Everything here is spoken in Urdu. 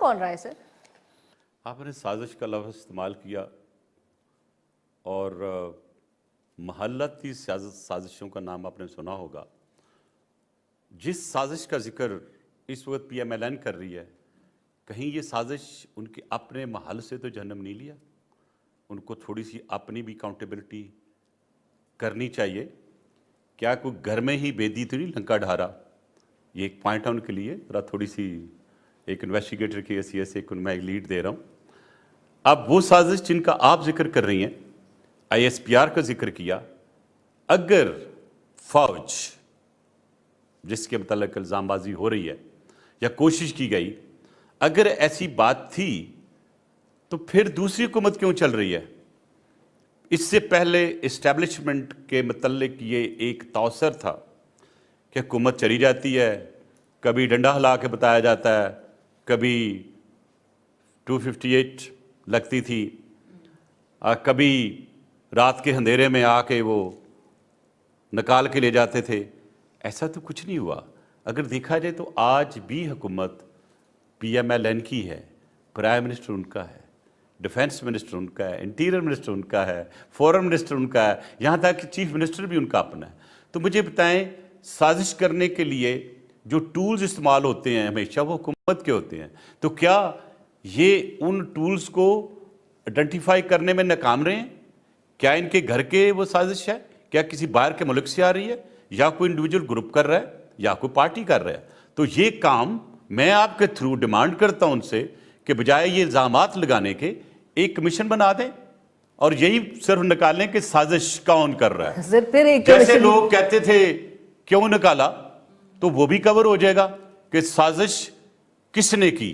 کون رہا ہے سر؟ آپ نے سازش کا لفظ استعمال کیا اور محلتی سازشوں کا نام آپ نے سنا ہوگا. جس سازش کا ذکر اس وقت پی ایم ایل این کر رہی ہے، کہیں یہ سازش ان کے اپنے محل سے تو جنم نہیں لیا؟ ان کو تھوڑی سی اپنی بھی اکاؤنٹیبلٹی کرنی چاہیے. کیا کوئی گھر میں ہی بیدی تو نہیں لنکا ڈھارا؟ یہ ایک پوائنٹ ہے ان کے لیے. ذرا تھوڑی سی ایک انویسٹیگیٹر کی حیثیت سے میں ایک لیڈ دے رہا ہوں. اب وہ سازش جن کا آپ ذکر کر رہی ہیں، آئی ایس پی آر کا ذکر کیا، اگر فوج جس کے متعلق الزام بازی ہو رہی ہے یا کوشش کی گئی، اگر ایسی بات تھی تو پھر دوسری حکومت کیوں چل رہی ہے؟ اس سے پہلے اسٹیبلشمنٹ کے متعلق یہ ایک توثر تھا کہ حکومت چلی جاتی ہے، کبھی ڈنڈا ہلا کے بتایا جاتا ہے، کبھی 258 لگتی تھی، کبھی رات کے اندھیرے میں آ کے وہ نکال کے لے جاتے تھے. ایسا تو کچھ نہیں ہوا. اگر دیکھا جائے تو آج بھی حکومت پی ایم ایل این کی ہے، پرائم منسٹر ان کا ہے، ڈیفنس منسٹر ان کا ہے، انٹیریئر منسٹر ان کا ہے، فورن منسٹر ان کا ہے، یہاں تک کہ چیف منسٹر بھی ان کا اپنا ہے. تو مجھے بتائیں، سازش کرنے کے لیے جو ٹولز استعمال ہوتے ہیں ہمیشہ وہ حکومت کے ہوتے ہیں. تو کیا یہ ان ٹولز کو آئیڈینٹیفائی کرنے میں ناکام رہے ہیں؟ کیا ان کے گھر کے وہ سازش ہے؟ کیا کسی باہر کے ملک سے آ رہی ہے، یا کوئی انڈیویجول گروپ کر رہا ہے، یا کوئی پارٹی کر رہا ہے؟ تو یہ کام میں آپ کے تھرو ڈیمانڈ کرتا ہوں ان سے کہ بجائے یہ الزامات لگانے کے ایک کمیشن بنا دیں اور یہی صرف نکالیں کہ سازش کون کر رہا ہے. سر پھر ایک جیسے لوگ کہتے تھے کیوں نکالا، تو وہ بھی کور ہو جائے گا کہ سازش کس نے کی.